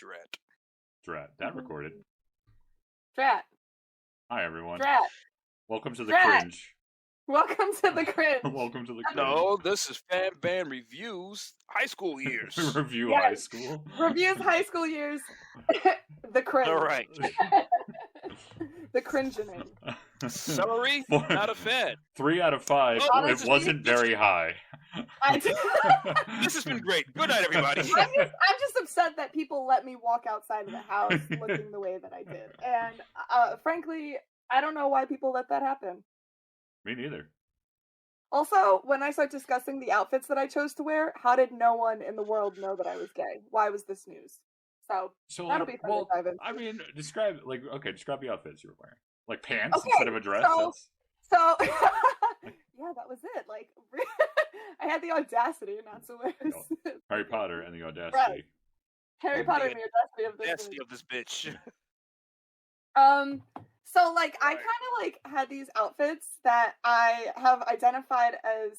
Drat. That recorded. Drat. Hi, everyone. Drat. Welcome to the Drat. Cringe. Welcome to the Cringe. Welcome to the Cringe. No, this is Fan Band Reviews High School Years. Review Yes. high school. Reviews high school years. The Cringe. All right. The Cringening. Celery, not a fan. 3 out of 5. Honestly, it wasn't very high. This has been great. Good night, everybody. I'm just upset that people let me walk outside of the house looking the way that I did. And frankly, I don't know why people let that happen. Me neither. Also, when I start discussing the outfits that I chose to wear, how did no one in the world know that I was gay? Why was this news? So that'll be fun to dive into. I mean, describe the outfits you were wearing. Like pants Okay, instead of a dress. So yeah, that was it. Like, I had the audacity not to wear Harry Potter and the audacity. Right. Harry Potter and the audacity of this bitch. So like I kind of like had these outfits that I have identified as.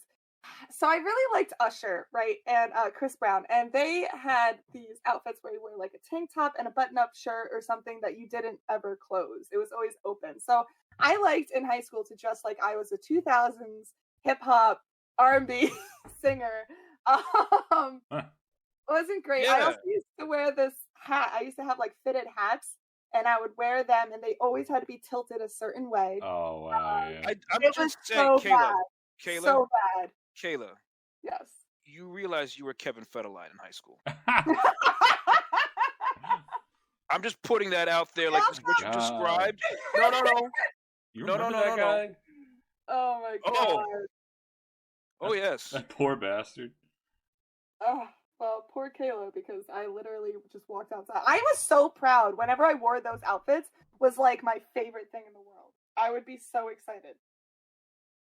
So I really liked Usher, right, and Chris Brown, and they had these outfits where you wear like a tank top and a button-up shirt or something that you didn't ever close. It was always open. So I liked in high school to dress like I was a 2000s hip hop R&B singer. It wasn't great. Yeah. I also used to wear this hat. I used to have like fitted hats, and I would wear them, and they always had to be tilted a certain way. Oh wow! Yeah. I'm it just was saying, so bad. Kayla, So bad. Kayla, Yes. you realize you were Kevin Federline in high school. I'm just putting that out there, like what you described. No. You No. remember that guy? Oh my god. Oh yes. That poor bastard. Oh, well, poor Kayla, because I literally just walked outside. I was so proud. Whenever I wore those outfits, was like my favorite thing in the world. I would be so excited.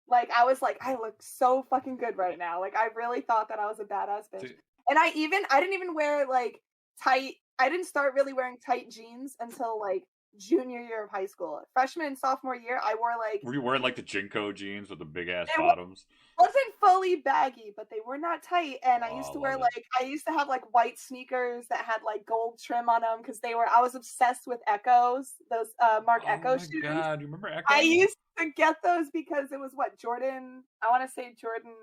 Like, I was like, I look so fucking good right now. Like, I really thought that I was a badass bitch. Dude. And I didn't even wear, like, I didn't start really wearing tight jeans until, like, junior year of high school. Freshman and sophomore year, I wore, like... Were you wearing, like, the Jinko jeans with the big-ass bottoms? Wasn't fully baggy, but they were not tight. And I used to wear, love like, I used to have, like, white sneakers that had, like, gold trim on them because I was obsessed with Echoes, those Mark Echo shoes. Oh, my God. You remember Echo? I used to get those because it was Jordan, I want to say Jordan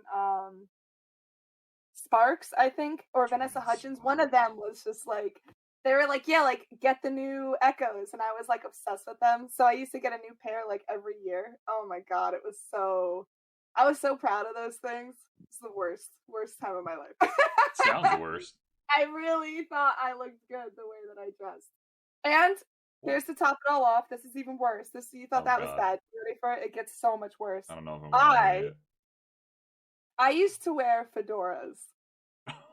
Sparks, I think, or Vanessa Hudgens. One of them was just like, they were like, yeah, like, get the new Echoes. And I was like obsessed with them. So I used to get a new pair like every year. Oh my God. I was so proud of those things. It's the worst time of my life. Sounds worse. I really thought I looked good the way that I dressed. And here's to top it all off. This is even worse. You thought that was bad. You ready for it? It gets so much worse. I don't know if I'm gonna hear it. I used to wear fedoras.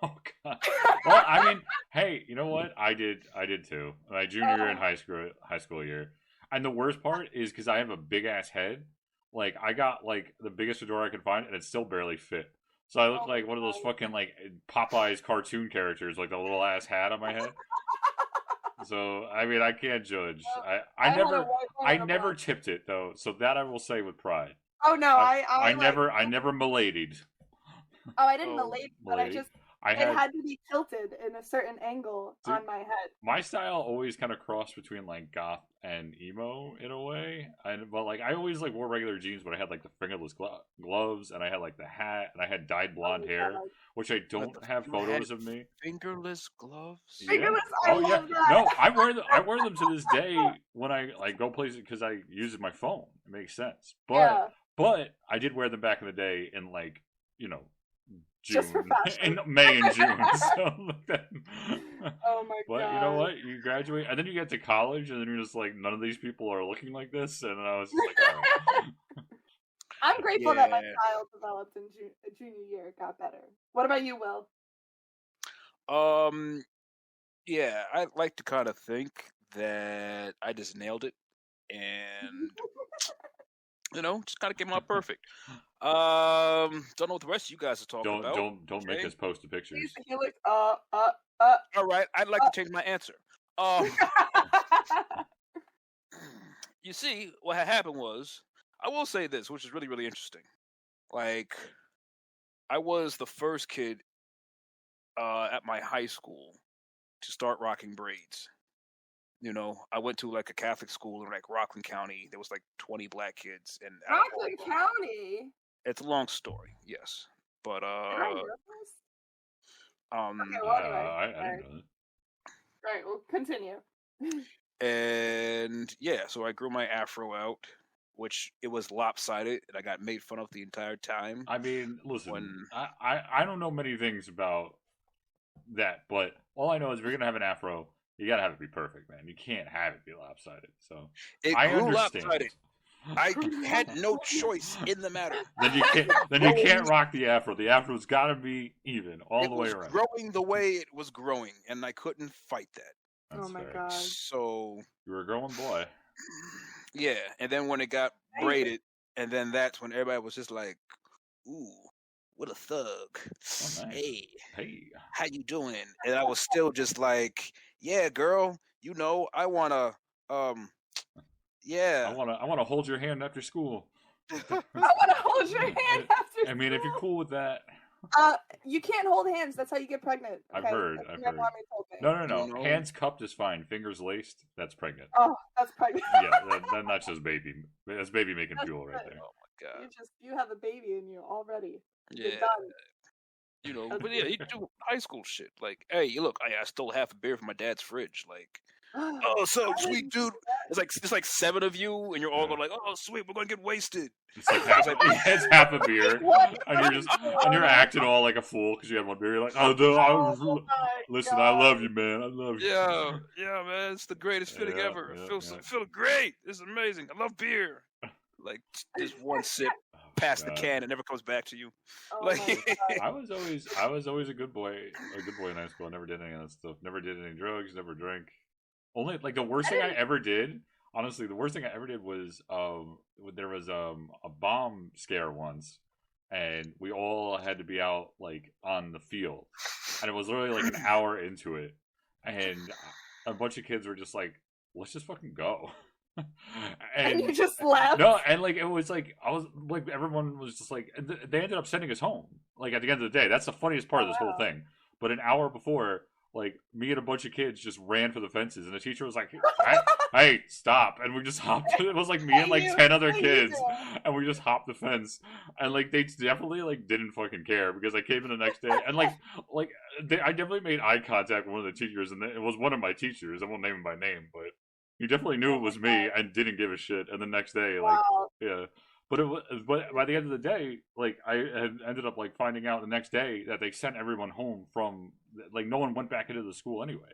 Oh God. Well, I mean, hey, you know what? I did too. My junior year in high school year. And the worst part is because I have a big ass head. Like, I got like the biggest fedora I could find, and it still barely fit. So I look like one of those fucking like Popeye's cartoon characters, like the little ass hat on my head. So I mean, I can't judge. I never tipped it though, so that I will say with pride. Oh no, I never miladied. Oh, I didn't milady, but it had to be tilted in a certain angle on my head. My style always kind of crossed between like goth and emo in a way, but like I always like wore regular jeans, but I had like the fingerless gloves, and I had like the hat, and I had dyed blonde hair, which I don't have photos of me. Fingerless gloves. Yeah. Fingerless. I love that. No, I wear them to this day when I like go places because I use my phone. It makes sense, but I did wear them back in the day in like June, just for fashion. in May and June. So, oh my god! But you know what? You graduate, and then you get to college, and then you're just like, none of these people are looking like this, and I was just like, oh. I'm grateful that my style developed in junior year. It got better. What about you, Will? Yeah, I like to kind of think that I just nailed it, and just kind of came out perfect. Don't know what the rest of you guys are talking about. Don't make us post the pictures. All right, I'd like to change my answer. You see, what had happened was, I will say this, which is really, really interesting. Like, I was the first kid at my high school to start rocking braids. You know, I went to like a Catholic school in like Rockland County. There was like 20 black kids, and Rockland County. it's a long story, yes, but Did I know this? Okay, well, anyway. I didn't know that. Right, we'll continue. And yeah, so I grew my afro out, which it was lopsided, and I got made fun of the entire time. I mean, listen, When- I don't know many things about that, but all I know is if you're gonna have an afro, you gotta have it be perfect, man. You can't have it be lopsided. So It I grew understand. lopsided. I had no choice in the matter. Then you can't rock the afro. The afro's gotta be even all It the way was around. growing the way it was growing, and I couldn't fight that. That's Oh my fair. god. So You were a growing boy. yeah, and then when it got braided, and then that's when everybody was just like, "Ooh, what a thug! Oh, nice. Hey, how you doing?" And I was still just like, "Yeah, girl, you know, I wanna, yeah." I wanna hold your hand after school. I want to hold your hand after. I mean, if you're cool with that. You can't hold hands. That's how you get pregnant. I've okay? heard. That's I've what my heard. mommy told me. No. You know? Hands cupped is fine. Fingers laced, that's pregnant. Oh, that's pregnant. Yeah, then that's just baby. That's baby making That's fuel right good. there. Oh my god. You have a baby in you already. You're Yeah. done. You know, but yeah, you do high school shit. Like, hey, look, I stole half a beer from my dad's fridge. Like, oh, so Why sweet, would you dude. do that? It's like 7 of you, and you're all Yeah. going like, oh, sweet, we're gonna get wasted. It's like it's half a beer, What? and you're acting all like a fool because you had one beer. You're like, oh, Oh my listen, God. I love you, man. I love you. Yeah, man, it's the greatest feeling Yeah, ever. yeah, It feels yeah. feel great. It's amazing. I love beer. Like just one sip Oh, past God. the can, it never comes back to you. Oh Like, my God. I was always a good boy in high school. I never did any of that stuff. Never did any drugs. Never drank. Only like the worst thing I ever did. Honestly, the worst thing I ever did was there was a bomb scare once, and we all had to be out like on the field, and it was literally like an hour into it, and a bunch of kids were just like, "Let's just fucking go." And you just left. No, and like it was like I was like everyone was just like they ended up sending us home. Like at the end of the day, that's the funniest part of this whole thing. But an hour before, like me and a bunch of kids just ran for the fences, and the teacher was like, "Hey, stop!" And we just hopped. It was like me and like 10 other kids, and we just hopped the fence. And like they definitely like didn't fucking care because I came in the next day, and I definitely made eye contact with one of the teachers, and it was one of my teachers. I won't name him by name, but he definitely knew it was me and didn't give a shit. And the next day, like, Wow. yeah. But by the end of the day, like I had ended up like finding out the next day that they sent everyone home from like no one went back into the school anyway.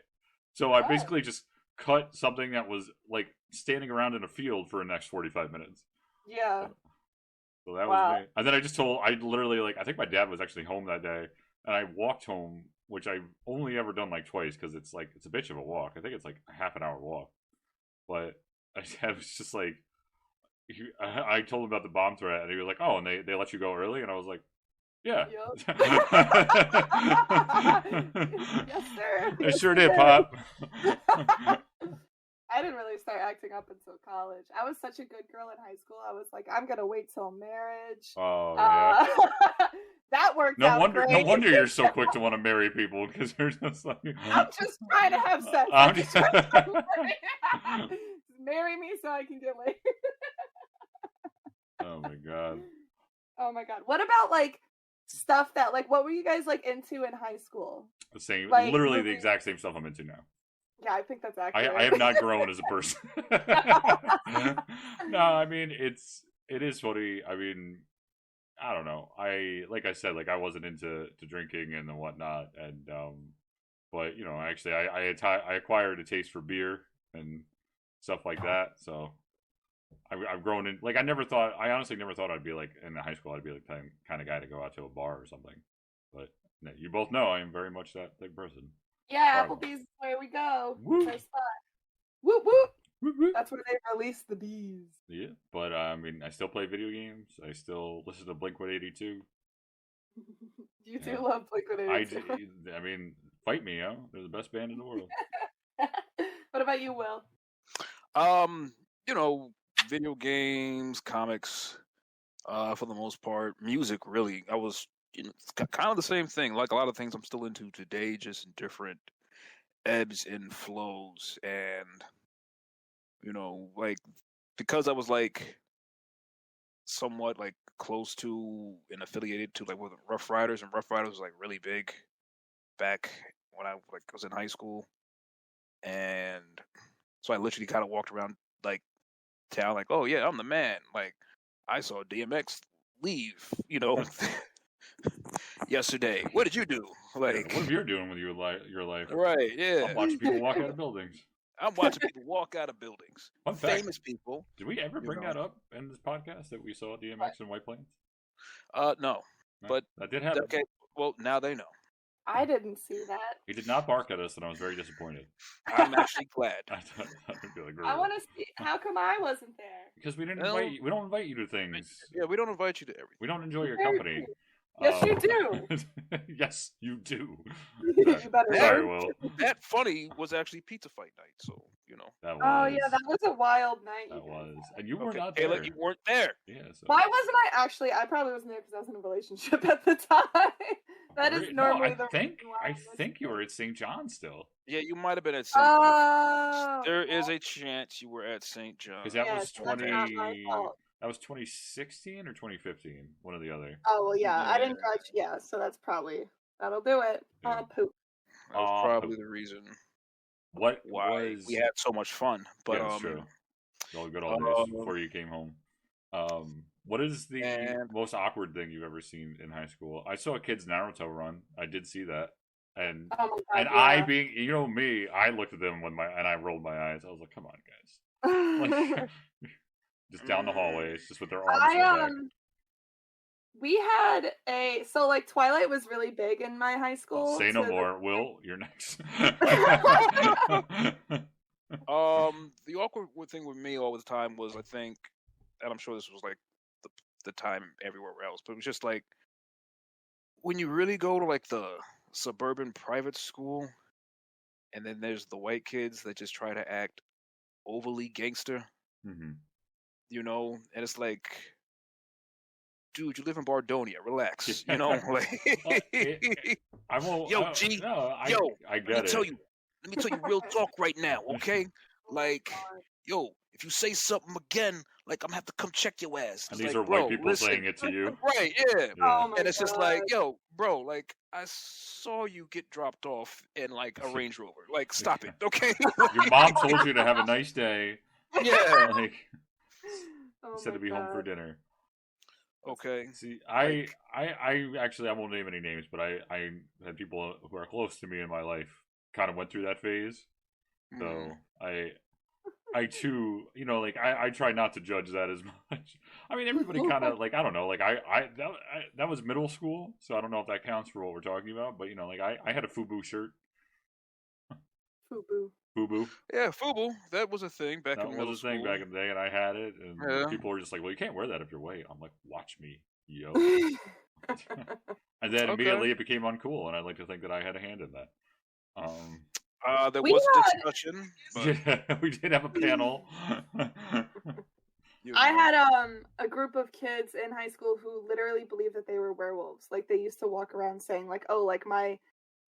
So I basically just cut something that was like standing around in a field for the next 45 minutes. Yeah. So that was me. And then I literally like I think my dad was actually home that day, and I walked home, which I've only ever done like twice because it's a bitch of a walk. I think it's like a half an hour walk. But I was just like, I told him about the bomb threat, and he was like, "Oh, and they let you go early," and I was like, "Yeah, Yep. Yes, sir. I sure did, Pop." I didn't really start acting up until college. I was such a good girl in high school. I was like, I'm gonna wait till marriage. Oh yeah. That worked out. No wonder you're so quick to want to marry people because you're just like. I'm just trying to have sex. I'm just- Marry me so I can get laid. Oh my god. Oh my god. What about like stuff that like what were you guys like into in high school? The same, Like, literally the movies. exact same stuff I'm into now. Yeah, I think that's accurate. I have not grown as a person. No, I mean it is funny. I mean, I don't know. Like I said, like I wasn't into drinking and whatnot, and but you know, actually, I acquired a taste for beer and stuff like that. So I've grown in. Like I honestly never thought I'd be like in high school. I'd be like the kind of guy to go out to a bar or something. But you both know I am very much that type of person. Yeah, Right. Applebee's is where we go. Woo. First spot. Whoop whoop. Whoop, whoop. That's where they release the bees. Yeah, but I mean, I still play video games. I still listen to Blink-182. You do Yeah. love Blink-182. I mean, fight me, yo. They're the best band in the world. What about you, Will? You know, video games, comics, for the most part, music. Really, I was, it's kind of the same thing. Like a lot of things I'm still into today, just in different ebbs and flows, and like because I was like somewhat like close to and affiliated to like with Rough Riders, and Rough Riders was like really big back when I like was in high school, and so I literally kind of walked around like town like, oh yeah, I'm the man. Like I saw DMX leave, yesterday. What did you do? Like, what have you doing with your life? right? Yeah, I'm watching people walk out of buildings. I'm watching people walk out of buildings. Fun fact, Famous people. Did we ever bring that up in this podcast that we saw DMX in White Plains? No, but that did happen. Okay, well now they know. I didn't see that. He did not bark at us, and I was very disappointed. I'm actually glad. I feel like I want to see. How come I wasn't there? Because we didn't invite you. We don't invite you to things. Yeah, we don't invite you to everything. We don't enjoy your company. Yes, you do. Yes, you do. You better Sorry, Will. That funny was actually pizza fight night, so That was. Oh yeah, that was a wild night. That was, and you were not Kayla, there. you weren't there. Yeah. So. Why wasn't I actually? I probably wasn't there because I was in a relationship at the time. That is normally no, the reason why I think you were at St. John still. Yeah, you might have been at St. Oh. There is a chance you were at St. John. Because that was so that's not my fault. That was 2016 or 2015, one or the other. Oh well, yeah, I didn't grudge. Yeah, so that's probably that'll do it. Yeah. Poop. That was probably the reason why we had so much fun. But yeah, that's true. All good old days before you came home. What is the most awkward thing you've ever seen in high school? I saw a kid's Naruto run. I did see that, and I being me, I looked at them and I rolled my eyes. I was like, come on, guys. Like, just down the hallways, just with their arms back. We had Twilight was really big in my high school. Say no more. Will, you're next. The awkward thing with me all the time was, I think, and I'm sure this was like the time everywhere else, but it was just like when you really go to like the suburban private school, and then there's the white kids that just try to act overly gangster. Mm-hmm. And it's like, dude, you live in Bardonia. Relax. Like, I won't. Yo, G. No, I get it. Let me tell you real talk right now, okay? Like, yo, if you say something again, like I'm gonna have to come check your ass. And these like, are white people saying it to you, right? Yeah. Oh and it's just like, yo, bro, like I saw you get dropped off in like a Range Rover. Like, stop it, okay? Your mom told you to have a nice day. Yeah. Like, instead of be home for dinner. Okay. See, I actually, I won't name any names, but I had people who are close to me in my life kind of went through that phase. So I too, like I try not to judge that as much. I mean, everybody kind of like, I don't know, like that was middle school, so I don't know if that counts for what we're talking about. But like I had a FUBU shirt. FUBU. Yeah, FUBU. That was a thing back in middle school. That was a thing back in the day, and I had it. And people were just like, "Well, you can't wear that if you're white." I'm like, "Watch me, yo." And then immediately it became uncool, and I'd like to think that I had a hand in that. There was discussion. Yeah, we did have a panel. I had a group of kids in high school who literally believed that they were werewolves. Like they used to walk around saying like, "Oh, like my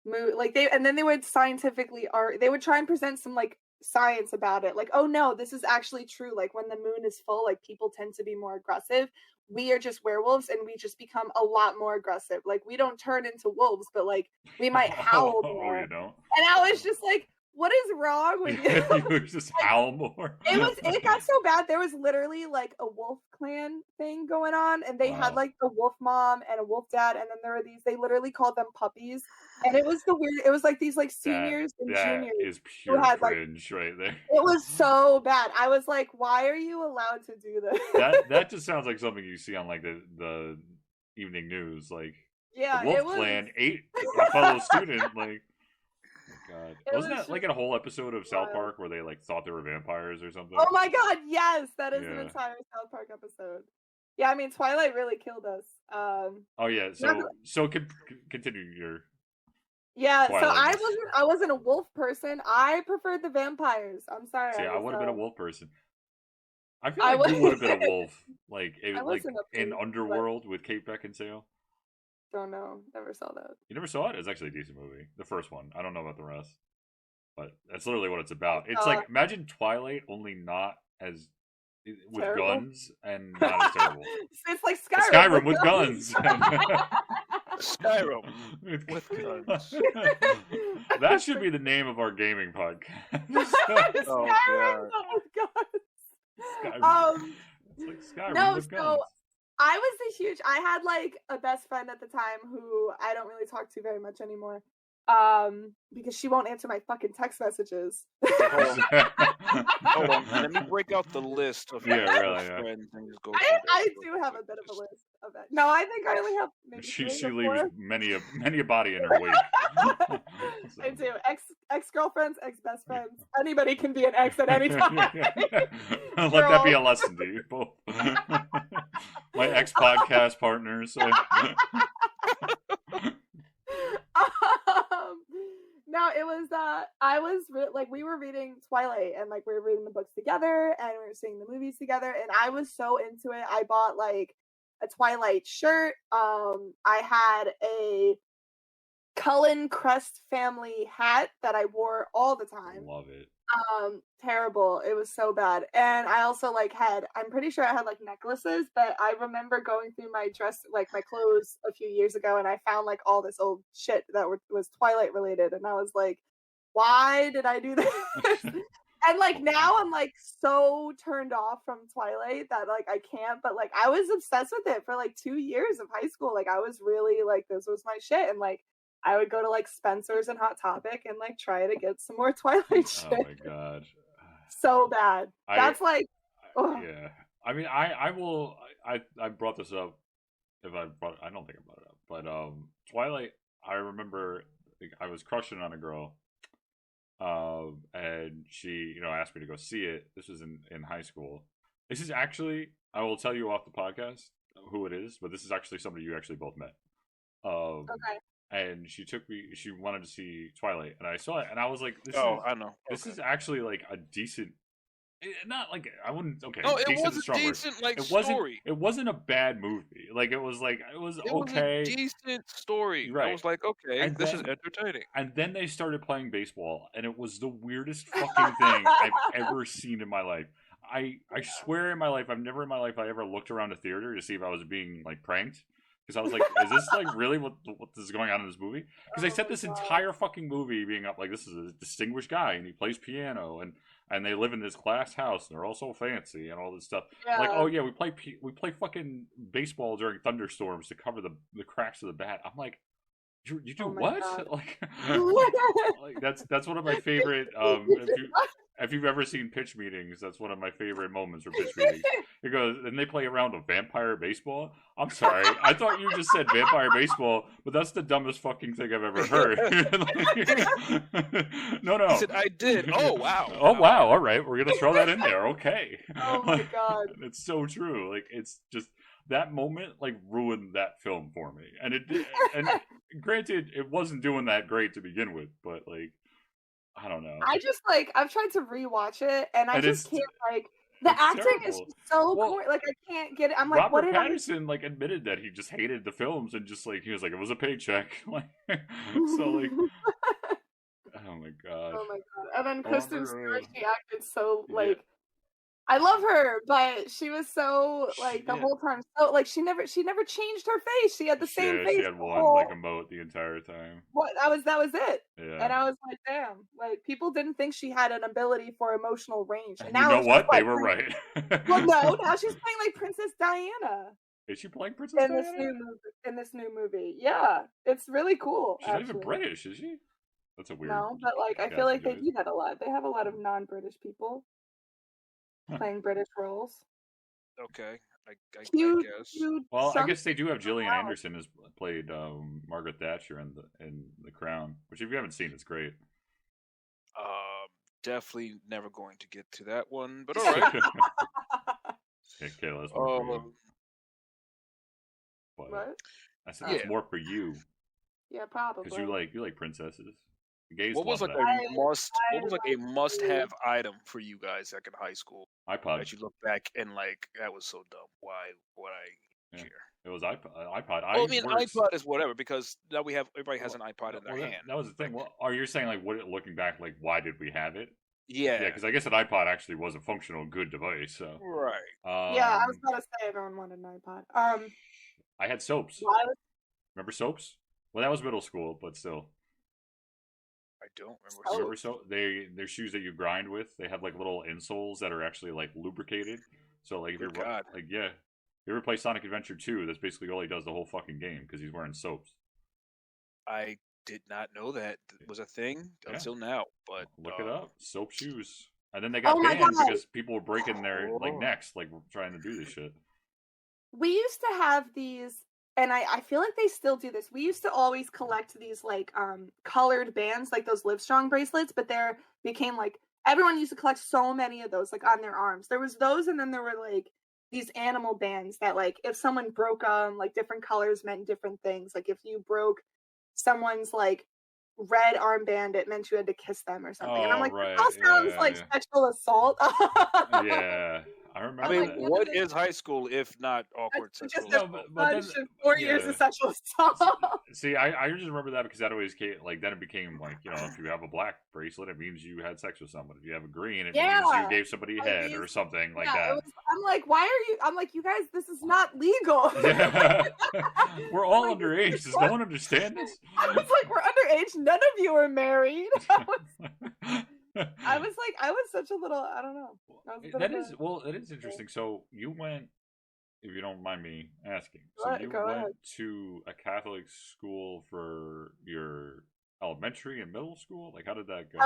moon," like and then they would they would try and present some like science about it. Like, "Oh no, this is actually true. Like when the moon is full, like people tend to be more aggressive. We are just werewolves and we just become a lot more aggressive. Like we don't turn into wolves, but like we might howl more." You know? And I was just like, what is wrong with you? You just howl more. It got so bad. There was literally like a wolf clan thing going on, and they had like a wolf mom and a wolf dad, and then there were they literally called them puppies. And it was it was like these like seniors and juniors. That is pure cringe right there. It was so bad. I was like, why are you allowed to do this? That just sounds like something you see on like the evening news. Like, yeah, the wolf clan ate a fellow student. Like, God. Wasn't that like a whole episode of South Park where they like thought they were vampires or something? Oh my God, yes, that is an entire South Park episode. Yeah, I mean Twilight really killed us. Oh yeah, so continue your. Yeah, Twilight. So I wasn't a wolf person. I preferred the vampires. I'm sorry. See, I would have been a wolf person. I feel like you would have been a wolf, like in Underworld with Kate Beckinsale. Don't know. Never saw that. You never saw it? It's actually a decent movie. The first one. I don't know about the rest. But that's literally what it's about. It's like, imagine Twilight, only not as with Terrible. guns and not as terrible. It's like Skyrim. Skyrim with guns. Skyrim with guns. That should be the name of our gaming podcast. Oh, Skyrim God. with guns. Skyrim. It's like Skyrim No, with so guns. I was I had like a best friend at the time who I don't really talk to very much anymore. Because she won't answer my fucking text messages. Hold on, let me break out the list of Yeah, your really, yeah. friends and just go. I do have a bit of a list of it. No, I think I only have maybe She 3 or leaves 4. many a body in her wake. I do. Ex girlfriends, ex best friends. Anybody can be an ex at any time. Let that be a lesson to you both. My ex podcast partners. No, it was we were reading Twilight, and like we were reading the books together, and we were seeing the movies together, and I was so into it. I bought like a Twilight shirt. I had a Cullen Crest family hat that I wore all the time. Love it. Terrible. It was so bad. And I also I'm pretty sure I had like necklaces, but I remember going through my my clothes a few years ago, and I found like all this old shit that was Twilight related, and I was like, why did I do this? And like now I'm like so turned off from Twilight that like I can't, but like I was obsessed with it for like 2 years of high school. Like I was really like, this was my shit, and like I would go to like Spencer's and Hot Topic and like try to get some more Twilight shit. Oh my god. So bad. That's like, yeah. I mean, I will. I brought this up. I don't think I brought it up, but Twilight. I remember I was crushing on a girl, and she asked me to go see it. This was in high school. This is actually, I will tell you off the podcast who it is, but this is actually somebody you actually both met. okay. And she wanted to see Twilight, and I saw it, and I was like, I know. This is actually like a decent, not like, I wouldn't, okay. No, it was a decent story. It wasn't a bad movie. Like, it was okay. It was a decent story. Right. I was like, okay, and this is entertaining. And then they started playing baseball, and it was the weirdest fucking thing I've ever seen in my life. I swear in my life, I've never in my life I ever looked around a theater to see if I was being like pranked. Because I was like, is this like really what is going on in this movie? Because they set this entire fucking movie being up like, this is a distinguished guy and he plays piano and they live in this glass house and they're all so fancy and all this stuff. Yeah. Like, oh yeah, we play fucking baseball during thunderstorms to cover the cracks of the bat. I'm like, you do what? Like, like that's one of my favorite. If you've ever seen pitch meetings, that's one of my favorite moments for pitch meetings. It goes, and they play around with vampire baseball. I'm sorry, I thought you just said vampire baseball, but that's the dumbest fucking thing I've ever heard. No. He said, I did. Oh wow. Oh wow. All right, we're gonna throw that in there. Okay. Oh my god. It's so true. Like, it's just that moment like ruined that film for me, and it did. And granted, it wasn't doing that great to begin with, but like, I don't know. I just I've tried to rewatch it, and I just can't the acting terrible. is just so corny. Like I can't get it. I'm like, Robert what did Pattinson like admitted that he just hated the films and just like he was like, it was a paycheck. Like, so like, oh my god. Oh my god. And then Kristen Stewart, she acted so like, I love her, but she was so like the whole time. So like she never changed her face. She had the same face. She had one like emote the entire time. What that was it. Yeah. And I was like, damn. Like people didn't think she had an ability for emotional range. And You now know what? They were right. Well, no, now she's playing like Princess Diana. Is she playing Princess Diana? In this new movie. Yeah. It's really cool. She's not even British, is she? That's a weird. No, but like I feel like they do that a lot. They have a lot of non-British people playing British roles. Okay, I guess. Well, I guess they do have Gillian Anderson has played Margaret Thatcher in the Crown, which if you haven't seen, it's great. Definitely never going to get to that one, but all right. Okay, let's move on. What? I said it's more for you. Yeah, probably. Because you like princesses. Gays what was like that. a must-have item for you guys like in high school? iPod. That you look back and like that was so dumb. Why would I? year. It was iPod. Well, I mean, iPod is whatever because now everybody has an iPod in their hand. That was the thing. Well, are you saying like, looking back, like, why did we have it? Yeah, because I guess an iPod actually was a functional, good device. So right. Yeah, I was about to say everyone wanted an iPod. I had soaps. Remember soaps? Well, that was middle school, but still. I don't remember. They're shoes that you grind with. They have like little insoles that are actually like lubricated. So like if you ever play Sonic Adventure 2, that's basically all he does the whole fucking game because he's wearing soaps. I did not know that was a thing until now. But look it up. Soap shoes. And then they got banned because people were breaking their necks, like trying to do this shit. We used to have these, and I feel like they still do this. We used to always collect these like colored bands, like those Livestrong bracelets, but there became like everyone used to collect so many of those like on their arms. There was those, and then there were like these animal bands that like if someone broke them, like different colors meant different things. Like if you broke someone's like red armband, it meant you had to kiss them or something. And I'm like, that sounds like sexual assault. Yeah. I remember. I mean, what is high school if not awkward sexual assault? But 4 years of sexual assault. See, I just remember that because that always came, like, then it became like, if you have a black bracelet, it means you had sex with someone. If you have a green, it means you gave somebody head or something like that. I'm like, why are you? I'm like, you guys, this is not legal. We're all underage. Does no one understand this? I was like, we're underage. None of you are married. I was such a little, I don't know. That is interesting. So you went, if you don't mind me asking, you went to a Catholic school for your elementary and middle school? Like, how did that go?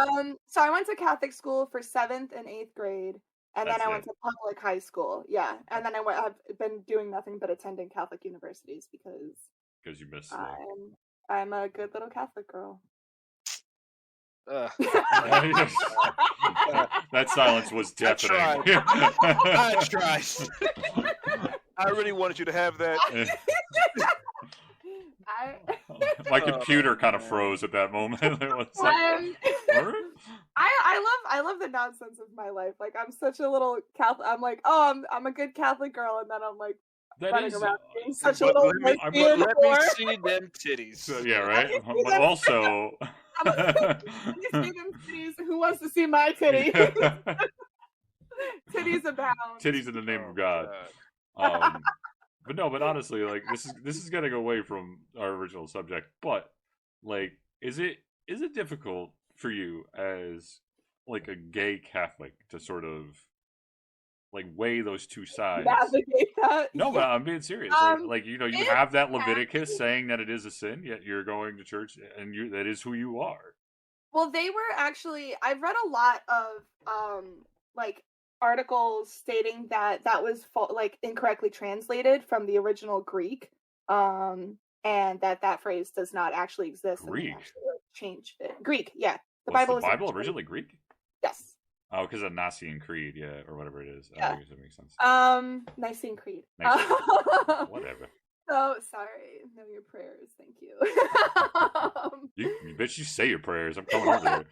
So I went to Catholic school for 7th and 8th grade, and then I went to public high school. Yeah, and then I've been doing nothing but attending Catholic universities because you missed. I'm a good little Catholic girl. That silence was deafening. I tried. I really wanted you to have that. My computer kind of froze at that moment. It was like, I love the nonsense of my life. Like I'm such a little Catholic. I'm like, oh, I'm a good Catholic girl, and then I'm like running around being such a little. Let me see them titties. Yeah, right. But also. Who wants to see my titty? Titties abound. Titties in the name of God. But honestly, like this is getting away from our original subject. But like, is it difficult for you as like a gay Catholic to sort of like weigh those two sides? Navigate that. No, but I'm being serious. Like you have that Leviticus saying that it is a sin, yet you're going to church, and that is who you are. Well, they were actually. I've read a lot of like articles stating that was like incorrectly translated from the original Greek, and that phrase does not actually exist. Greek. Changed it. Greek, yeah. The Bible originally Greek? Yes. Oh, because of Nicene Creed, yeah, or whatever it is. Yeah. I guess that makes sense. Nicene Creed. Whatever. So sorry. Know your prayers. Thank you. You bitch, you say your prayers. I'm coming over there.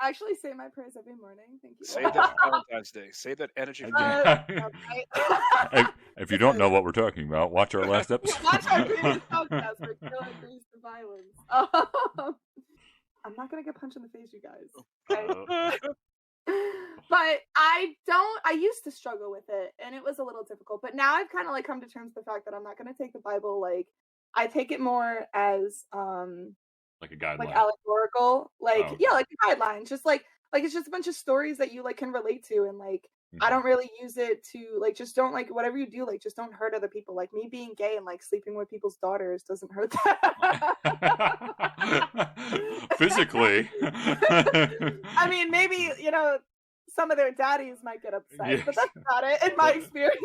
I actually say my prayers every morning. Thank you. Save that Valentine's Day. Save that energy. If you don't know what we're talking about, watch our last episode. Watch our previous podcast for Kill Agrees to Violence. I'm not gonna get punched in the face, you guys. Okay? But I used to struggle with it, and it was a little difficult. But now I've kind of like come to terms with the fact that I'm not gonna take the Bible like I take it more as like a guideline, like allegorical, like like a guideline, just like it's just a bunch of stories that you like can relate to, and like I don't really use it to like just don't like whatever you do, like just don't hurt other people. Like me being gay and like sleeping with people's daughters doesn't hurt that. Physically. I mean, maybe some of their daddies might get upset, but that's not it in my experience.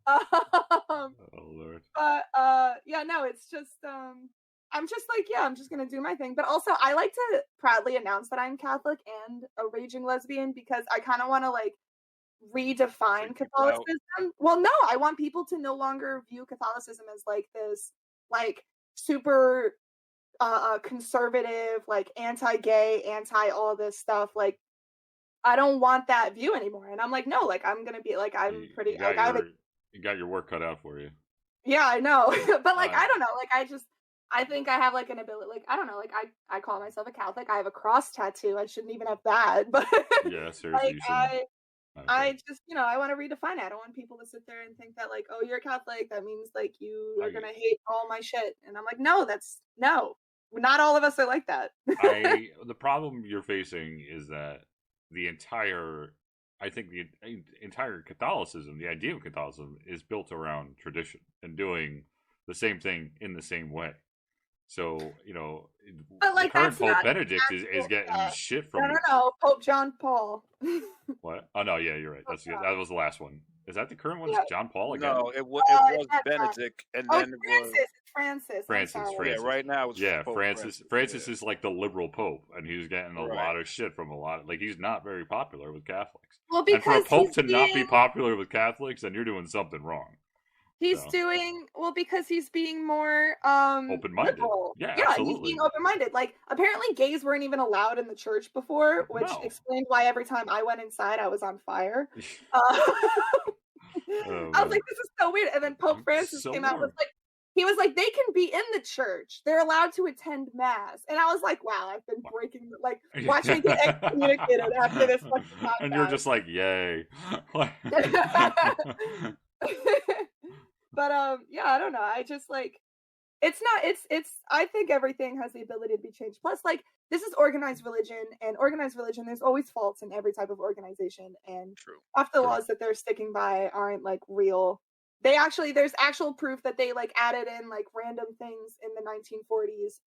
Oh Lord. But no, it's just I'm just like, I'm just gonna do my thing. But also I like to proudly announce that I'm Catholic and a raging lesbian because I kind of want to like redefine Catholicism. Well, no, I want people to no longer view Catholicism as like this like super conservative, like anti-gay, anti all this stuff. Like I don't want that view anymore. And I'm like, no, like I'm gonna be like I'm pretty like I have a You got your work cut out for you. Yeah, I know. But like, I don't know. Like, I think I have like an ability. Like, I don't know. Like, I call myself a Catholic. I have a cross tattoo. I shouldn't even have that. But Yeah, seriously, like, you shouldn't. I just, I want to redefine it. I don't want people to sit there and think that like, oh, you're a Catholic. That means like you are gonna hate all my shit. And I'm like, no, no. Not all of us are like that. The problem you're facing is that I think the entire Catholicism, the idea of Catholicism, is built around tradition and doing the same thing in the same way. So, but like, the current Pope Benedict is getting shit from. No, Pope John Paul. What? Oh no, yeah, you're right. That was the last one. Is that the current one? Is John Paul again? No, it was Benedict, and then it was Francis. Yeah, right now it's Pope Francis is like the liberal pope, and he's getting a lot of shit from like he's not very popular with Catholics. Well, because and for a pope to not be popular with Catholics, then you're doing something wrong. He's because he's being more open-minded. Liberal. Yeah, absolutely. He's being open-minded. Like, apparently gays weren't even allowed in the church before, which explained why every time I went inside I was on fire. I was like, this is so weird. And then Pope Francis came out with he was like, they can be in the church. They're allowed to attend mass. And I was like, wow, I've been watching me get excommunicated after this fucking podcast. And you're just like, yay. But yeah, I don't know. I just like it's I think everything has the ability to be changed. Plus, like, this is organized religion, and organized religion, there's always faults in every type of organization, and half the laws that they're sticking by aren't like real. There's actual proof that they like added in like random things in the 1940s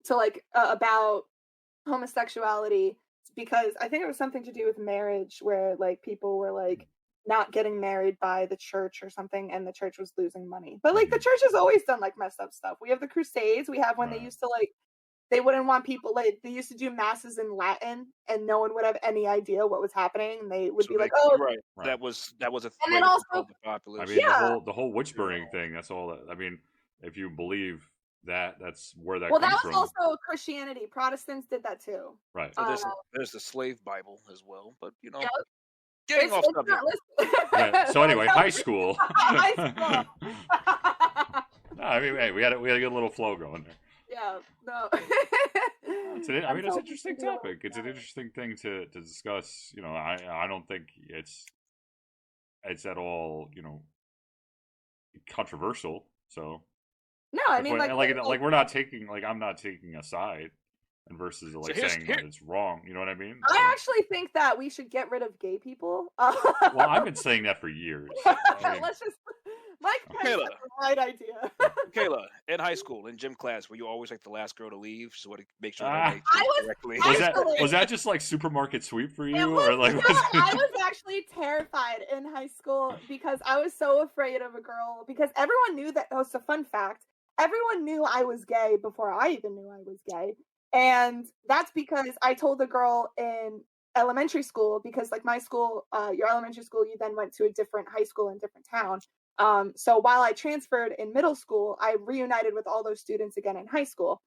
to like about homosexuality, because I think it was something to do with marriage, where like people were like not getting married by the church or something, and the church was losing money. But like, the church has always done like messed up stuff. We have the Crusades. We have when they used to like, they wouldn't want people, like, they used to do masses in Latin, and no one would have any idea what was happening. And they would be like, "Oh, right." That was a and then also the population. I mean, the whole witch burning thing. That's all. I mean, if you believe that, that's where that comes from. Well, that was also Christianity. Protestants did that too. Right. So there's the slave Bible as well, but getting off subject. So anyway, high school. No, I mean, hey, we had a good little flow going there. Yeah, no. It's an interesting topic. It's an interesting thing to discuss. I don't think it's at all, controversial. So no, I mean, we're not taking, like, I'm not taking a side and versus like saying that it's wrong. You know what I mean? I actually think that we should get rid of gay people. Well, I've been saying that for years. Let's just. Mike has the right idea. Kayla, in high school, in gym class, were you always like the last girl to leave? So to make sure correctly? Was that just like supermarket sweep for you, or like? I was actually terrified in high school because I was so afraid of a girl. Because everyone knew that. Oh, so fun fact: everyone knew I was gay before I even knew I was gay, and that's because I told a girl in elementary school. Because like my school, your elementary school, you then went to a different high school in a different town. So while I transferred in middle school, I reunited with all those students again in high school.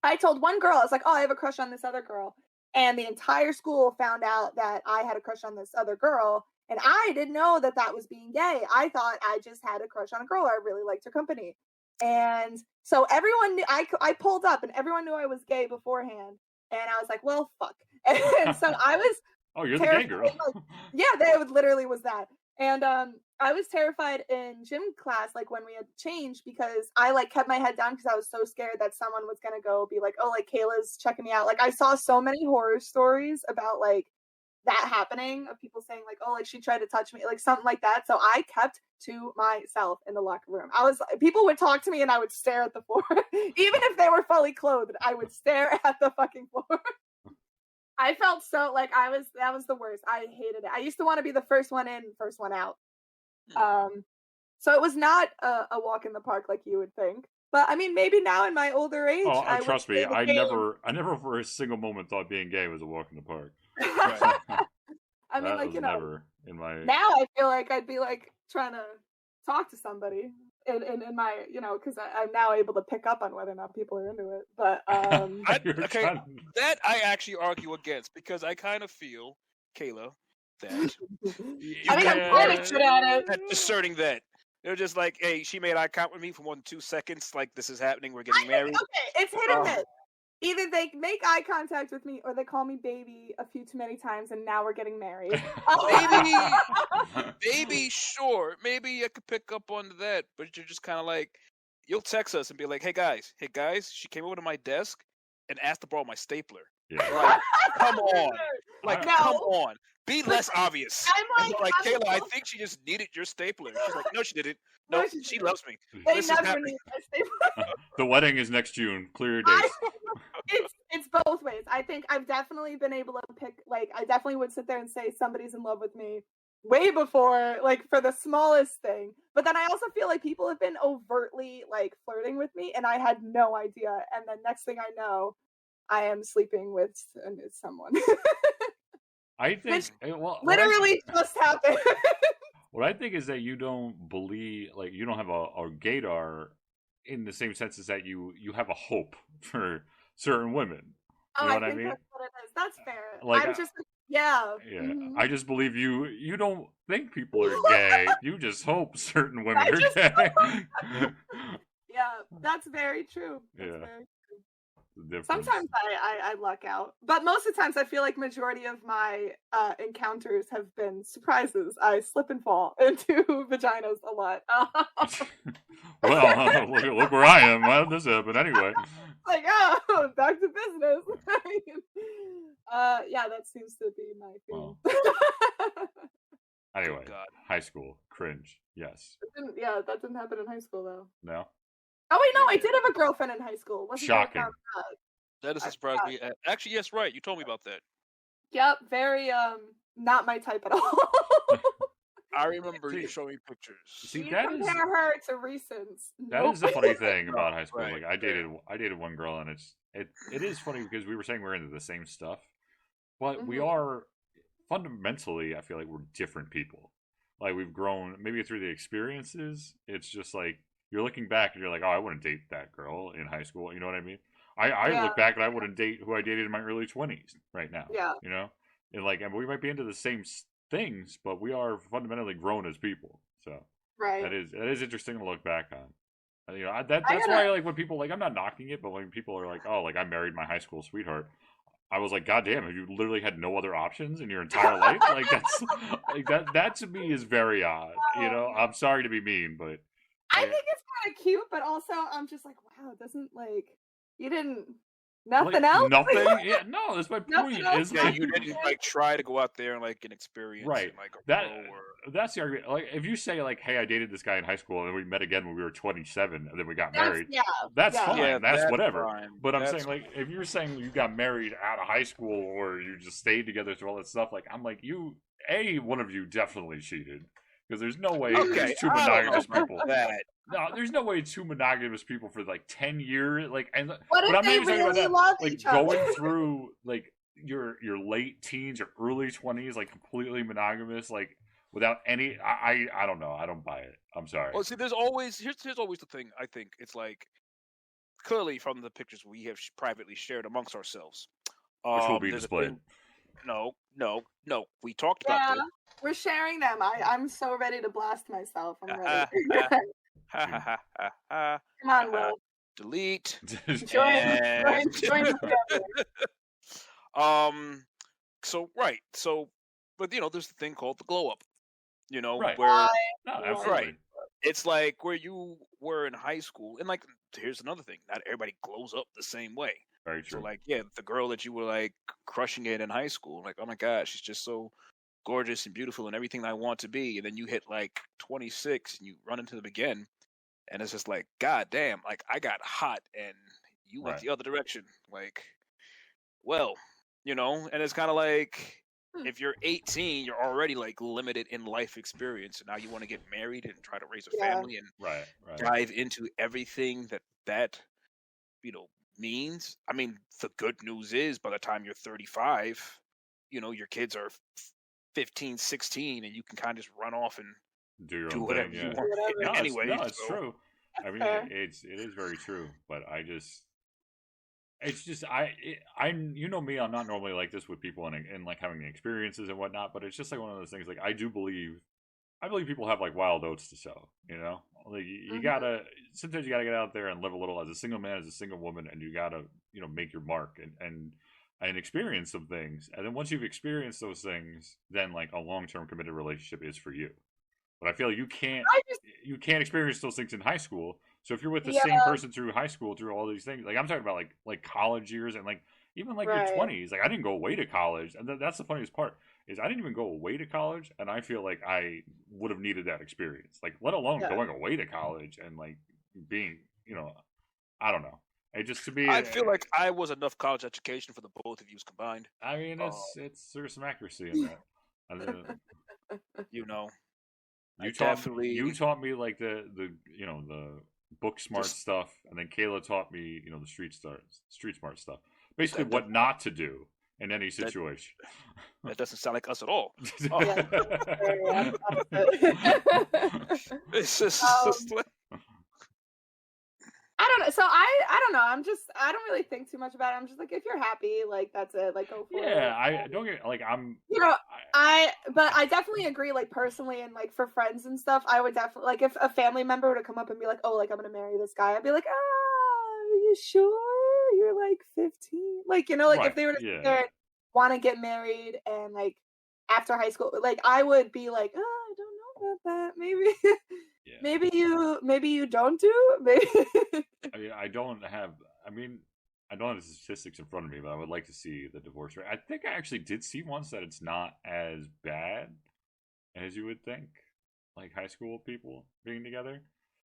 I told one girl, I was like, oh, I have a crush on this other girl. And the entire school found out that I had a crush on this other girl. And I didn't know that that was being gay. I thought I just had a crush on a girl. I really liked her company. And so everyone knew, I pulled up and everyone knew I was gay beforehand. And I was like, well, fuck. And so I was oh, you're the gay girl. Yeah, that literally was that. And I was terrified in gym class, like when we had to change, because I like kept my head down because I was so scared that someone was gonna go be like, oh, like Kayla's checking me out. Like I saw so many horror stories about like that happening, of people saying like, oh, like she tried to touch me, like something like that. So I kept to myself in the locker room. People would talk to me and I would stare at the floor. Even if they were fully clothed, I would stare at the fucking floor. I felt so like that was the worst. I hated it. I used to want to be the first one in, first one out. So it was not a walk in the park like you would think. But I mean, maybe now in my older age. Oh, trust me, I never for a single moment thought being gay was a walk in the park. I mean, like, never in my. Now I feel like I'd be like trying to talk to somebody in my, because I'm now able to pick up on whether or not people are into it. But that I actually argue against, because I kind of feel, Kayla, that. I mean, I'm kind of good at it. At discerning that. They're just like, hey, she made eye contact with me for more than 2 seconds. Like, this is happening. We're getting married. Okay, it's hit or miss. Either they make eye contact with me or they call me baby a few too many times and now we're getting married. Maybe, sure. Maybe I could pick up on that. But you're just kind of like, you'll text us and be like, hey guys, she came over to my desk and asked to borrow my stapler. Yeah. Like, come on. Like, No. come on. Be less obvious. I'm like Kayla, I think she just needed your stapler. She's like, no, she didn't. No, she loves me. They never need my stapler. The wedding is next June. Clear your dates. It's both ways. I think I've definitely been able to pick, like, I definitely would sit there and say somebody's in love with me way before, like, for the smallest thing. But then I also feel like people have been overtly, like, flirting with me, and I had no idea. And then next thing I know, I am sleeping with someone. I think literally just happened. What I think is that you don't believe, like, you don't have a gaydar in the same sense as that you have a hope for certain women. You know what I mean? That's what it is. That's fair. Like, I'm just, yeah. Yeah. Mm-hmm. I just believe you don't think people are gay. You just hope certain women are gay. Yeah, that's very true. That's Yeah. very true. Difference. Sometimes I luck out, but most of the times I feel like majority of my encounters have been surprises. I slip and fall into vaginas a lot. Well, look where I am. How did this happen anyway? Like, oh, back to business. Yeah, that seems to be my theme. Well. Anyway, God. High school cringe. Yes. That didn't happen in high school though. No. Oh wait, no, I did have a girlfriend in high school. Wasn't Shocking. That doesn't surprise me. Actually, yes, right. You told me about that. Yep, very not my type at all. I remember you showing me pictures. See, you compare her to recents. That is the funny thing about high school. Right, Like I dated one girl, and it is funny because we were saying we're into the same stuff, but we are fundamentally. I feel like we're different people. Like we've grown maybe through the experiences. It's just like you're looking back and you're like, oh, I wouldn't date that girl in high school. You know what I mean? I look back and I wouldn't date who I dated in my early 20s right now. Yeah. You know? And we might be into the same things, but we are fundamentally grown as people. So that is interesting to look back on. You know, that's why like when people like I'm not knocking it, but when people are like, oh, like I married my high school sweetheart, I was like, God damn, have you literally had no other options in your entire life? Like that's like that to me is very odd. You know, I'm sorry to be mean, but I think it's kind of cute, but also I'm just like, wow, it doesn't like you didn't nothing else. Nothing. Yeah, no, that's my point. Is you didn't like try to go out there and like an experience, right? And, like that's the argument. Like if you say like, hey, I dated this guy in high school and we met again when we were 27 and then we got married. That's fine. Yeah, that's whatever. Fine. But I'm saying like if you're saying you got married out of high school or you just stayed together through all that stuff, like I'm like one of you definitely cheated. Because there's no way there's two monogamous people. No, there's no way two monogamous people for like 10 years. Like, and what if they really love each other? Going through like your late teens or early 20s, like completely monogamous, like without any. I don't know. I don't buy it. I'm sorry. Well, see, here's always the thing. I think it's like clearly from the pictures we have privately shared amongst ourselves, which will be displayed. No. We talked about this. We're sharing them. I'm so ready to blast myself. I'm ready. Come on, Will. Delete. Join the family. But there's the thing called the glow up. Where absolutely. It's like where you were in high school, and like here's another thing: not everybody glows up the same way. Very true. So like, the girl that you were like crushing it in high school, like, oh my gosh, she's just so gorgeous and beautiful and everything I want to be. And then you hit like 26 and you run into them again, and it's just like, God damn, like I got hot and you went the other direction. Like, well, and it's kind of like if you're 18, you're already like limited in life experience, and now you want to get married and try to raise a family and dive into everything that means. I mean, the good news is by the time you're 35, your kids are 15, 16, and you can kind of just run off and do whatever thing, you want. Anyway, it's true. I mean, it is very true, but I just it's just you know me, I'm not normally like this with people and like having the experiences and whatnot, but it's just like one of those things. Like I believe people have like wild oats to sow. You know, like you gotta sometimes you gotta get out there and live a little as a single man, as a single woman, and you gotta make your mark and experience some things. And then once you've experienced those things, then like a long term committed relationship is for you. But I feel like you can't experience those things in high school. So if you're with the same person through high school, through all these things, like I'm talking about like college years and like even like your 20s, like I didn't go away to college, and that's the funniest part is I didn't even go away to college, and I feel like I would have needed that experience, like let alone going away to college and like being, I don't know. It just to me, I feel like I was enough college education for the both of you combined. I mean, there's some accuracy in that. You taught me like the book smart stuff, and then Kayla taught me the street smart stuff. Basically, what not to do in any situation. That doesn't sound like us at all. It's just like, I don't know. So I don't know. I don't really think too much about it. I'm just like, if you're happy, like that's it. Like go for it. Yeah, I don't get like I'm. But I definitely agree. Like personally, and like for friends and stuff, I would definitely like if a family member were to come up and be like, "Oh, like I'm gonna marry this guy," I'd be like, "Ah, are you sure? You're like 15." Like like if they were to sit there and want to get married and like after high school, like I would be like, "Oh, I don't know about that. Maybe." Yeah. Maybe you don't do. Maybe. I don't have the statistics in front of me, but I would like to see the divorce rate. I think I actually did see once that it's not as bad as you would think, like high school people being together.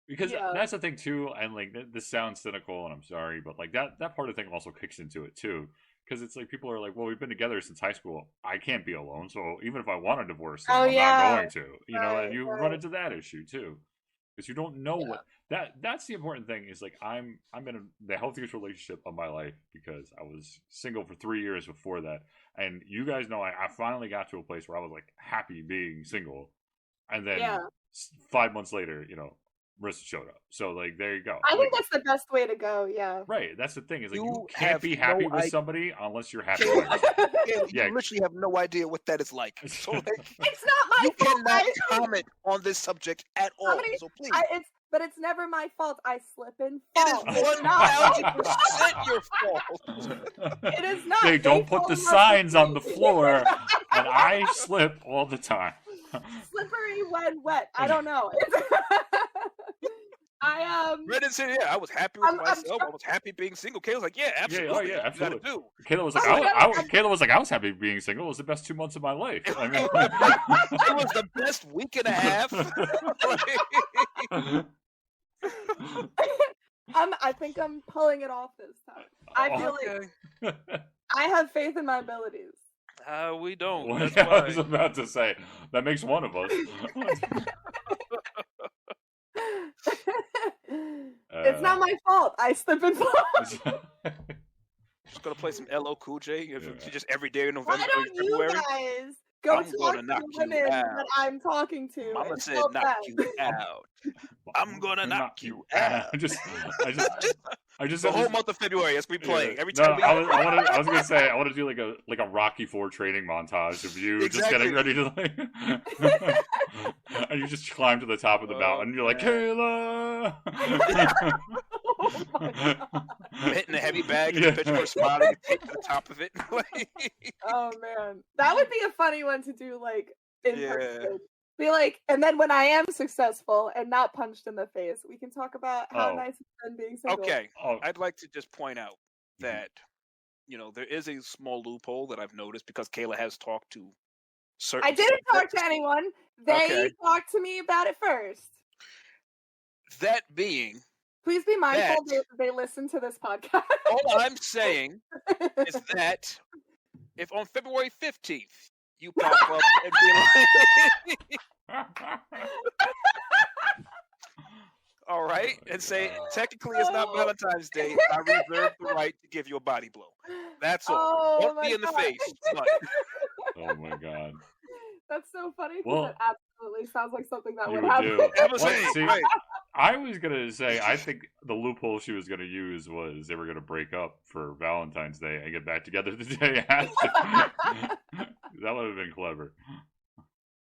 Because that's the thing too, and like this sounds cynical, and I'm sorry, but like that part of the thing also kicks into it too. Because it's like people are like, well, we've been together since high school. I can't be alone, so even if I want a divorce, I'm not going to. And you run into that issue too, because you don't know what that's the important thing. Is like I'm in the healthiest relationship of my life because I was single for 3 years before that, and you guys know I finally got to a place where I was like happy being single, and then 5 months later, Marissa showed up. So like there you go. I think that's the best way to go. Yeah. Right. That's the thing. Is like you can't be happy with somebody unless you're happy with them. You literally have no idea what that is like. So like, it's not my fault. You cannot comment on this subject at all. So please. But it's never my fault. I slip and fall. It is 1,000% your fault. It is not. They don't put the signs on the floor, and I slip all the time. Slippery when wet. I don't know. Brendan said, "Yeah, I was happy with myself. I was happy being single." Kayla's like, "Yeah, absolutely. Yeah, absolutely." Do. Kayla was like, I was happy being single. It was the best 2 months of my life. I mean, it was the best week and a half. I think I'm pulling it off this time. I feel like I have faith in my abilities. We don't. Well, I was about to say that makes one of us. It's not my fault. I slip and fall. Just gonna play some LL Cool J. Just every day in November. Why don't you guys go talk to the women that I'm talking to? Mama said, "Knock you out." I'm gonna knock you out. I just the whole month of February. That's we playing every time. I was gonna say I want to do like a Rocky IV training montage of you just getting ready to like, and you just climb to the top of the mountain. And you're like, Kayla. Hitting a heavy bag and the pitch for a spot and you take to the top of it. Oh man, that would be a funny one to do like in person. Be like, and then when I am successful and not punched in the face, we can talk about how nice it's been being single. Okay, I'd like to just point out that there is a small loophole that I've noticed because Kayla has talked to certain. I didn't talk to anyone. They talked to me about it first. That being, please be mindful they listen to this podcast. All I'm saying is that if on February 15th. You pop up and be like, all right, and say, technically it's not Valentine's Day. I reserve the right to give you a body blow. That's all. Don't be in the face. Oh my god. That's so funny because that absolutely sounds like something that would happen. I was gonna say, I think the loophole she was gonna use was they were gonna break up for Valentine's Day and get back together the day after. That would have been clever.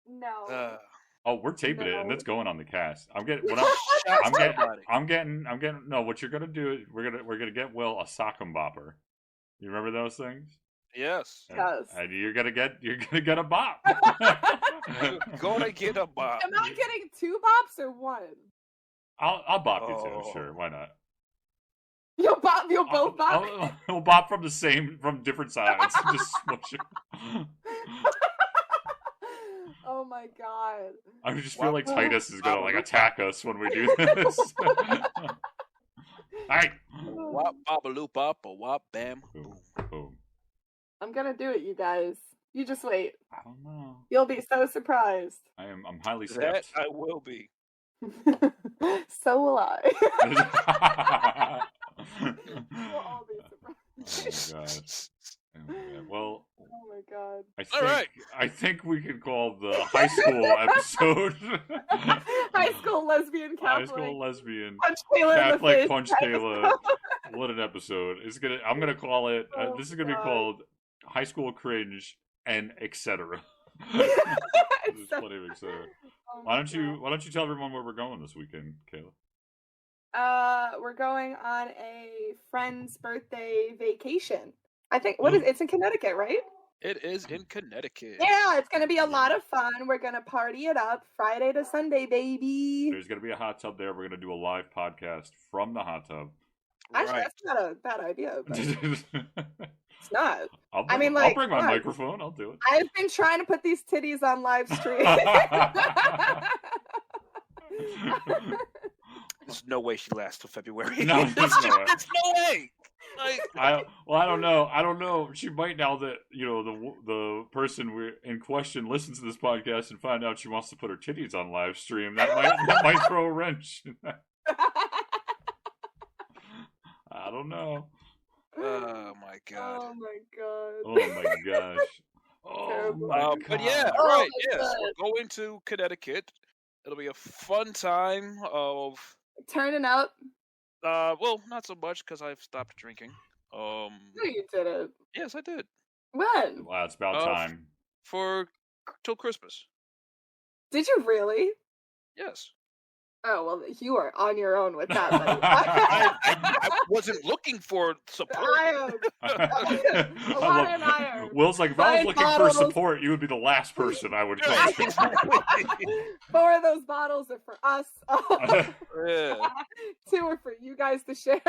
No. Oh, we're taping it, and No. it's going on the cast. I'm getting. What Shots I'm to getting. everybody. I'm getting. No, what you're gonna do is we're gonna get Will a sock and bopper. You remember those things? Yes. Yes. And you're gonna get a bop. Gonna get a bop. Am I getting 2 bops or 1? I'll bop you too. Oh. Sure, why not? You'll both bop. We'll bop from different sides. Just smush it. Oh my god. I just feel like Wop, Titus is gonna wop, attack us when we do this. Alright. Wop, bop-a-loop, bop, a wop, bam, Boom, boom. boom. I'm gonna do it, you guys. You just wait. I don't know. You'll be so surprised. I'm highly That stepped. I will be. So will I. Oh We'll all be surprised. my god. Oh my god. Well, Oh my god. I think we can call the high school episode High school lesbian High Catholic. School Lesbian Punch Kayla in the Catholic face. Punch Kayla. What an episode. I'm gonna call it Oh this is gonna be God. called High School Cringe and etc. There's plenty of etc. Oh Why my don't you tell everyone where we're going this weekend, Kayla? God. We're going on a friend's birthday vacation. I think it's in Connecticut, right? It is in Connecticut. Yeah, it's gonna be a lot of fun. We're gonna party it up Friday to Sunday, baby. There's gonna be a hot tub there. We're gonna do a live podcast from the hot tub. Actually, Right. that's not a bad idea, but it's I'll not. bring, I mean, I'll like, bring my what? microphone. I'll do it. I've been trying to put these titties on live stream. There's no way she lasts till February. No, there's no way. There's no way. Like, I don't know. She might now that the person in question listens to this podcast and find out she wants to put her titties on live stream. That might throw a wrench. I don't know. oh my god. Oh my god. Oh my gosh. Oh Terrible. my god. But yeah, Oh, right. that's Yes, good. we're going to Connecticut. It'll be a fun time of. Turning up. Well, not so much because I've stopped drinking. No, you didn't. Yes, I did. When? Well, it's about time. Till Christmas. Did you really? Yes. Oh well, you are on your own with that. Buddy. I wasn't looking for support. I am. Alana and I are. Will's like, if I was Buying looking bottles. for support, you would be the last person I would come to. 4 of those bottles are for us. Yeah. 2 are for you guys to share.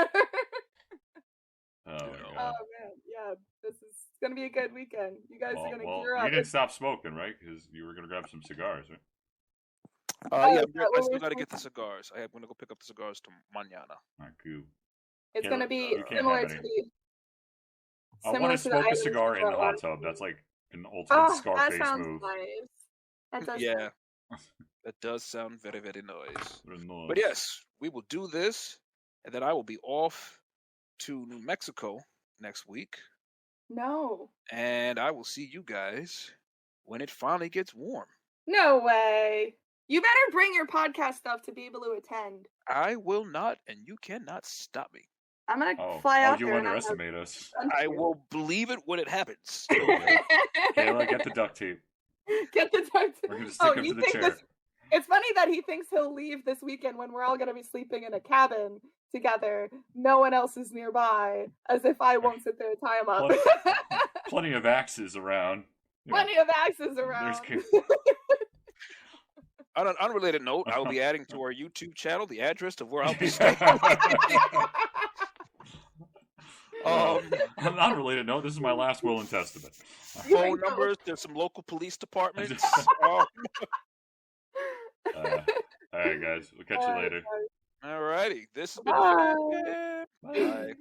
Oh Yeah. my Oh god. man, yeah, this is gonna be a good weekend. You guys are gonna gear you up. didn't stop smoking, right? Because you were gonna grab some cigars, right? Yeah, is that I what still we're got to get talking the cigars. I'm gonna go pick up the cigars to mañana. All right, cool. It's Can't- gonna be you can't similar have to any. the. I similar want to to the smoke a items cigar we in the brought hot last tub. week. That's like an ultimate Oh, that Scarface sounds move. nice. That does. Yeah, that does sound very, very nice. Nice. But yes, we will do this, and then I will be off to New Mexico next week, No. and I will see you guys when it finally gets warm. No way. You better bring your podcast stuff to be able to attend. I will not, and you cannot stop me. I'm gonna Oh, fly out you there. and I'm gonna underestimate us. I will believe it when it happens. Kayla, get the duct tape. Get the duct tape. We're gonna stick him you to the think chair. It's funny that he thinks he'll leave this weekend when we're all gonna be sleeping in a cabin together. No one else is nearby, as if I won't sit there and tie him up. Plenty of axes around. You know, Plenty of axes around. On an unrelated note, I will be adding to our YouTube channel the address of where I'll be staying. On an unrelated note, this is my last will and testament. Phone numbers. There's some local police departments. All right, guys. We'll catch you later. Alrighty. This has been Bye. Bye.